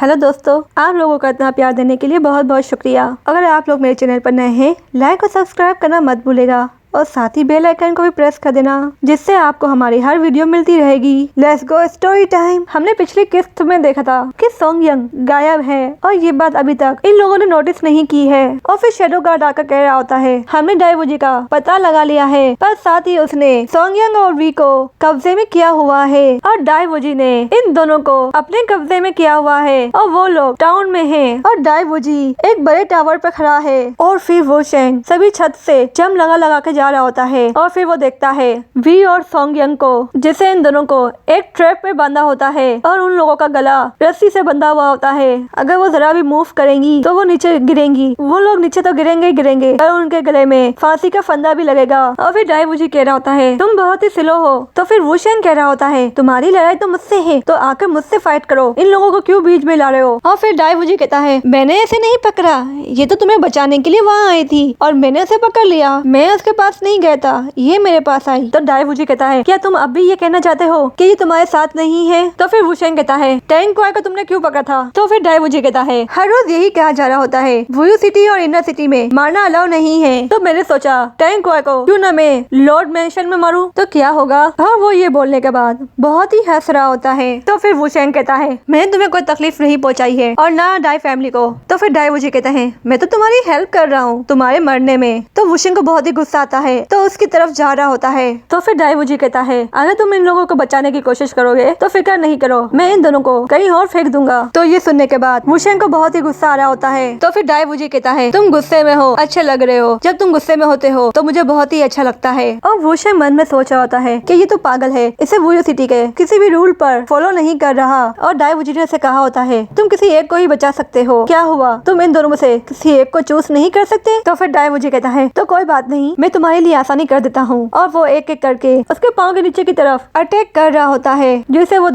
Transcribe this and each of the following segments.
Hello दोस्तों, आप लोगों का इतना प्यार देने के लिए बहुत बहुत शुक्रिया। अगर आप लोग मेरे चैनल पर नए हैं, लाइक और सब्सक्राइब करना मत भूलेगा और साथ ही बेल आइकन को भी प्रेस कर देना, जिससे आपको हमारी हर वीडियो मिलती रहेगी। Let's go story time. हमने पिछली किस्त में देखा था कि सोंग यंग गायब है और ये बात अभी तक इन लोगों ने नोटिस नहीं की है। और फिर शैडो गार्ड आकर कह रहा होता है हमने डाइवूजी का पता लगा लिया है, पर साथ ही उसने सोंग यंग और वी को कब्जे में किया हुआ है और डाइवूजी ने इन दोनों को अपने कब्जे में किया हुआ है और वो लोग टाउन में है और डाइवूजी एक बड़े टावर पर खड़ा है। और फिर वो शेंग सभी छत से जम लगा के जा रहा होता है और फिर वो देखता है वी और सोंग यंग को, जिसे इन दोनों को एक ट्रैप में बांधा होता है और उन लोगों का गला रस्सी से बंधा हुआ होता है। अगर वो जरा भी मूव करेंगी तो वो नीचे गिरेंगी। वो लोग नीचे तो गिरेंगे और उनके गले में फांसी का फंदा भी लगेगा। और फिर डाइवूजी कह रहा होता है तुम बहुत ही स्लो हो। तो फिर वुशेंग कह रहा होता है तुम्हारी लड़ाई तो मुझसे है, तो आकर मुझसे फाइट करो, इन लोगों को क्यों बीच में ला रहे हो। और फिर डाइवूजी कहता है मैंने ऐसे नहीं पकड़ा, ये तो तुम्हें बचाने के लिए वहाँ आई थी और मैंने उसे पकड़ लिया, मैं उसके पास नहीं गया था, ये मेरे पास आई। तो डाइवूजी कहता है क्या तुम अब भी ये कहना चाहते हो कि ये तुम्हारे साथ नहीं है। तो फिर वुशेंग कहता है टैंग क्वाई को तुमने क्यों पकड़ा था। तो फिर डाइवूजी कहता है हर रोज यही कहा जा रहा होता है वुयू सिटी और इनर सिटी में मारना अलाउ नहीं है, तो मैंने सोचा टैंग क्वाई को क्यों ना मैं लॉर्ड मेंशन में मारूं तो क्या होगा। और वो ये बोलने के बाद बहुत ही हंस रहा होता है। तो फिर वुशेंग कहता है मैंने तुम्हें कोई तकलीफ नहीं पहुंचाई है और ना डाई फैमिली को। तो फिर डाइवूजी कहता है मैं तो तुम्हारी हेल्प कर रहा हूँ तुम्हारे मरने में। तो वुशेंग को बहुत ही गुस्सा आता है तो उसकी तरफ जा रहा होता है। तो फिर डाइवूजी कहता है अगर तुम इन लोगों को बचाने की कोशिश करोगे तो फिक्र नहीं करो, मैं इन दोनों को कहीं और फेंक दूंगा। तो ये सुनने के बाद वुशेंग को बहुत ही गुस्सा आ रहा होता है। तो फिर डाइवूजी कहता है तुम गुस्से में हो, अच्छे लग रहे हो, जब तुम गुस्से में होते हो तो मुझे बहुत ही अच्छा लगता है। और वुशेंग मन में सोच रहा होता है कि ये तो पागल है, इसे वुयू सिटी के किसी भी रूल पर फॉलो नहीं कर रहा। और डाइवूजी ने उसे कहा होता है तुम किसी एक को ही बचा सकते हो, क्या हुआ तुम इन दोनों में से किसी एक को चूज नहीं कर सकते। तो फिर डाइवूजी कहता है तो कोई बात नहीं, मैं तुम्हारे लिए आसानी कर देता हूँ। और वो एक एक करके उसके पाँव के नीचे की तरफ अटैक कर रहा होता है जिससे वो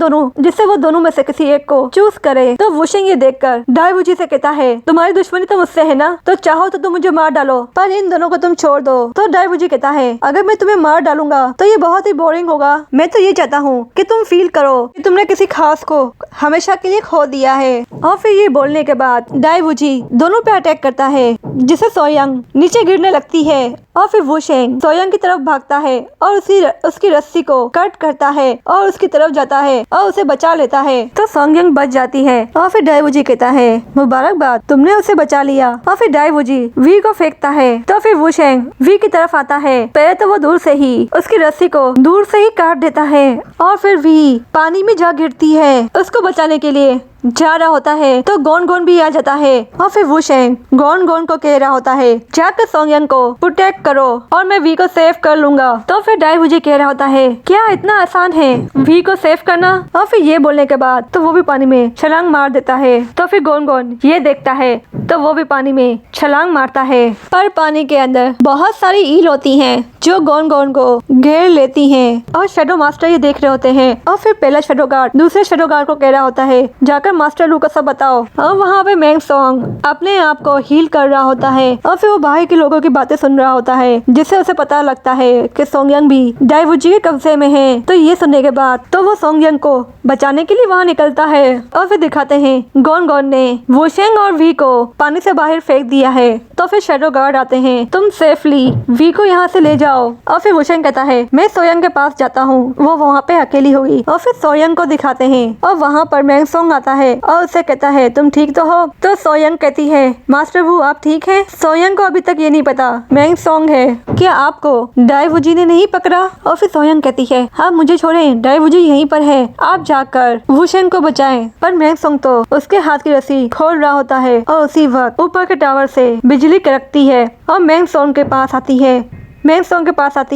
दोनों में से किसी एक को चूज करे। तो वुशेंग ये देखकर डाइवूजी से कहता है तुम्हारी दुश्मनी तो मुझसे है ना, तो चाहो तो तुम मुझे मार डालो पर इन दोनों को तुम छोड़ दो। तो डाइवूजी कहता है अगर मैं तुम्हें मार डालूंगा तो ये बहुत ही बोरिंग होगा, मैं तो ये चाहता हूँ कि तुम फील करो कि तुमने किसी खास को हमेशा के लिए खो दिया है। और फिर ये बोलने के बाद डाइवूजी दोनों पे अटैक करता है जिससे सोयंग नीचे गिरने लगती है। और फिर वुशेंग सोयंग की तरफ भागता है और उसकी रस्सी को कट करता है और उसकी तरफ जाता है और उसे बचा लेता है। तो सोंगयंग बच जाती है। और फिर डाइवूजी कहता है मुबारकबाद, तुमने उसे बचा लिया। और फिर डाइवूजी वी को फेंकता है। तो फिर वुशेंग वी की तरफ आता है, पहले तो वो दूर से ही उसकी रस्सी को दूर से ही काट देता है और फिर वी पानी में जा गिरती है उसको बचाने के लिए जा रहा होता है। तो गोन भी आ जाता है और फिर वुशेंग गोन को कह रहा होता है जाकर सोंगयंग को प्रोटेक्ट करो और मैं वी को सेव कर लूंगा। तो फिर डाइवूजी कह रहा होता है क्या इतना आसान है वी को सेव करना। और फिर ये बोलने के बाद तो वो भी पानी में छलांग मार देता है। तो फिर गोन ये देखता है तो वो भी पानी में छलांग मारता है, पर पानी के अंदर बहुत सारी ईल होती हैं जो गोन को घेर लेती हैं। और शैडो मास्टर ये देख रहे होते हैं। और फिर पहला शैडो गार्ड दूसरे शैडो गार्ड को कह रहा होता है जाकर मास्टर लू को सब बताओ। और वहाँ पे मैंग सोंग अपने आप को हील कर रहा होता है और फिर वो बाहर के लोगों की बातें सुन रहा होता है जिससे उसे पता लगता है कि सोंगयंग भी डाइवूजी के कब्जे में है। तो ये सुनने के बाद तो वो सोंगयंग को बचाने के लिए वहाँ निकलता है। और फिर दिखाते हैं गोन ने वुशेंग और वी को पानी से बाहर फेंक दिया है। तो फिर शैडो गार्ड आते हैं तुम सेफली वी को यहाँ से ले जाओ। और फिर वुशेंग कहता है मैं सोयंग के पास जाता हूँ, वो वहाँ पे अकेली होगी। और फिर सोयंग को दिखाते हैं और वहाँ पर मैंग सोंग आता है और उसे कहता है तुम ठीक तो हो। तो सोयंग कहती है मास्टर वू आप ठीक है। सोयंग को अभी तक ये नहीं पता मैंग सोंग है, क्या आपको डाइवूजी ने नहीं पकड़ा। और फिर सोयंग कहती है आप मुझे छोड़े, डाइवूजी यहीं पर है, आप जाकर वुशेंग को बचाएं। पर मैंग सोंग तो उसके हाथ की रस्सी खोल रहा होता है और उसी वक्त ऊपर के टावर से बिजली कड़कती है और मैंग सोंग के पास आती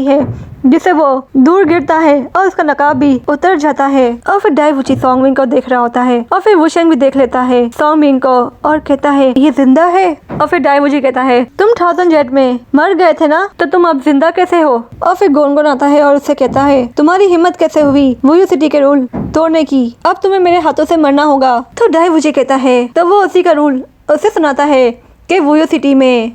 है जिससे वो दूर गिरता है और उसका नकाब भी उतर जाता है। और फिर डाइवूजी सोंगमिंग को देख रहा होता है और फिर वुशेंग भी देख लेता है सोंगमिंग को और कहता है ये जिंदा है। और फिर डाइवूजी कहता है तुम 1000 जेट में मर गए थे ना, तो तुम अब जिंदा कैसे हो। और फिर गोन आता है और उससे कहता है तुम्हारी हिम्मत कैसे हुई वुयू सिटी के रूल तोड़ने की, अब तुम्हें मेरे हाथों से मरना होगा। तो डाइवूजी कहता है तो वो उसी का रूल उसे सुनाता है कि वुयू सिटी में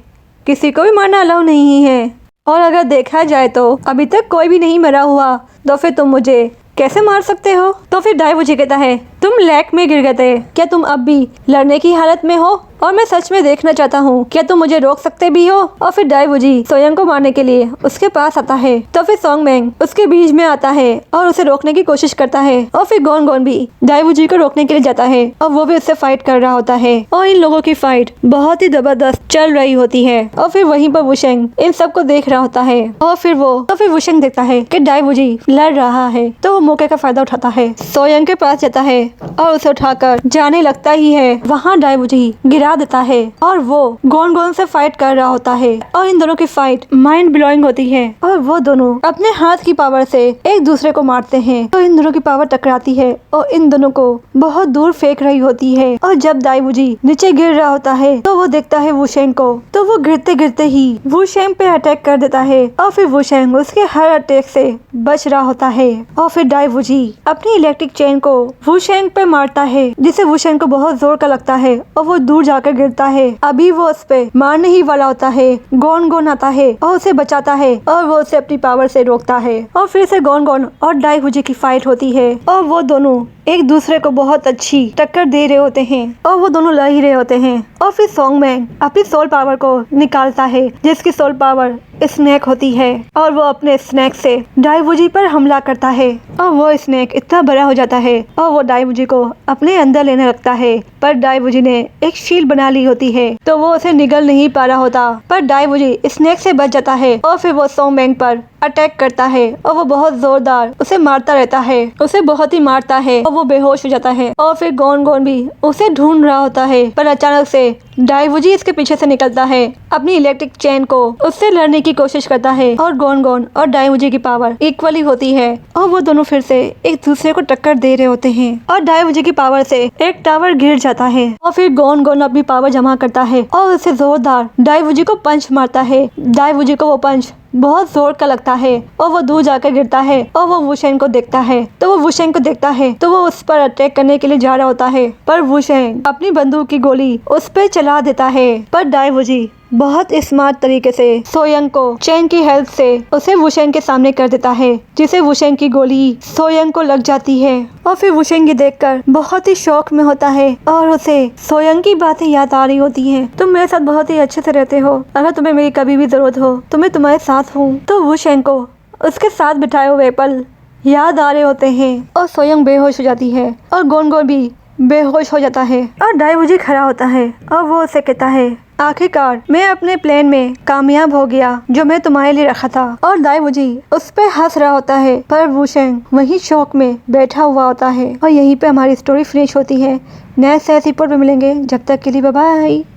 किसी को भी मरना अलाउ नहीं है और अगर देखा जाए तो अभी तक कोई भी नहीं मरा हुआ, तो फिर तुम मुझे कैसे मार सकते हो? तो फिर दाईवुजी कहता है तुम लेक में गिर गए थे, क्या तुम अब भी लड़ने की हालत में हो? और मैं सच में देखना चाहता हूँ, क्या तुम मुझे रोक सकते भी हो? और फिर दाईवुजी सोयंग को मारने के लिए उसके पास आता है। तो फिर सोंगमेंग उसके बीच में आता है और उसे रोकने की कोशिश करता है। और फिर गोन गोन भी दाईवुजी को रोकने के लिए जाता है और वो भी उससे फाइट कर रहा होता है। और इन लोगों की फाइट बहुत ही जबरदस्त चल रही होती है। और फिर वहीं पर वुशेंग इन सबको देख रहा होता है। और फिर वुशेंग देखता है कि दाईवुजी लड़ रहा है, तो वो मौके का फायदा उठाता है, सोयंग के पास जाता है और उसे उठाकर जाने लगता ही है। वहाँ दाईवुजी गिरा देता है और वो गोन गोन से फाइट कर रहा होता है। और इन दोनों की फाइट माइंड ब्लोइंग होती है और वो दोनों अपने हाथ की पावर से एक दूसरे को मारते हैं। तो इन दोनों की पावर टकराती है और इन दोनों को बहुत दूर फेंक रही होती है। और जब दाईवुजी नीचे गिर रहा होता है तो वो देखता है वुशेंग को, तो वो गिरते गिरते ही वुशेंग पे अटैक कर देता है। और फिर वुशेंग उसके हर अटैक से बच रहा होता है। और फिर दाईवुजी अपनी इलेक्ट्रिक चेन को वुशेंग पे मारता है, जिसे वुशेंग को बहुत जोर का लगता है और वो दूर जाकर गिरता है। अभी वो उस पे मारने ही वाला होता है, गोन गोन आता है और उसे बचाता है और वो उसे अपनी पावर से रोकता है। और फिर से गोन गोन और दाईवुजी की फाइट होती है और वो दोनों एक दूसरे को बहुत अच्छी टक्कर दे रहे होते हैं और वो दोनों लड़ ही रहे होते हैं। और फिर सोंगमेंग अपनी सोल पावर को निकालता है, जिसकी सोल पावर स्नेक होती है और वो अपने स्नेक से दाईवुजी पर हमला करता है। और वो स्नेक इतना बड़ा हो जाता है और वो दाईवुजी को अपने अंदर लेने लगता है, पर दाईवुजी ने एक शील्ड बना ली होती है तो वो उसे निगल नहीं पा रहा होता। पर दाईवुजी स्नेक से बच जाता है और फिर वो सोंगमेंग पर अटैक करता है और वो बहुत जोरदार उसे मारता रहता है, उसे बहुत ही मारता है और वो बेहोश हो जाता है। और फिर गोन गोन भी उसे ढूंढ रहा होता है, पर अचानक से दाईवुजी इसके पीछे से निकलता है, अपनी इलेक्ट्रिक चेन को उससे लड़ने की कोशिश करता है। और गोन गोन और दाईवुजी की पावर इक्वली होती है और वो दोनों फिर से एक दूसरे को टक्कर दे रहे होते हैं। और दाईवुजी की पावर से एक टावर गिर जाता है और फिर गोन गोन अपनी पावर जमा करता है और उसे जोरदार दाईवुजी को पंच मारता है। दाईवुजी को वो पंच बहुत जोर का लगता है और वो दूर जाकर गिरता है और वो वुशेंग को देखता है, तो वो उस पर अटैक करने के लिए जा रहा होता है, पर वुशेंग अपनी बंदूक की गोली उस पर चला देता है। पर दाईवुजी बहुत स्मार्ट तरीके से सोयंग को चेन की हेल्प से उसे वुशेंग के सामने कर देता है, जिसे वुशेंग की गोली सोयंग को लग जाती है। और फिर वुशेंग ये देखकर बहुत ही शौक में होता है और उसे सोयंग की बातें याद आ रही होती हैं। तुम मेरे साथ बहुत ही अच्छे से रहते हो, अगर तुम्हें मेरी कभी भी जरूरत हो तो मैं तुम्हारे साथ हूँ। तो वुशेंग को उसके साथ बिठाए हुए पल याद आ रहे होते हैं और सोयंग बेहोश हो जाती है और गोन गोन भी बेहोश हो जाता है। और दाईवुजी खड़ा होता है और वो उसे कहता है आखिरकार मैं अपने प्लान में कामयाब हो गया जो मैं तुम्हारे लिए रखा था। और दाईवुजी उस पे हंस रहा होता है, पर वुशेंग वही शौक में बैठा हुआ होता है। और यहीं पे हमारी स्टोरी फिनिश होती है। नेक्स्ट एपिसोड में मिलेंगे, जब तक के लिए बाय बाय।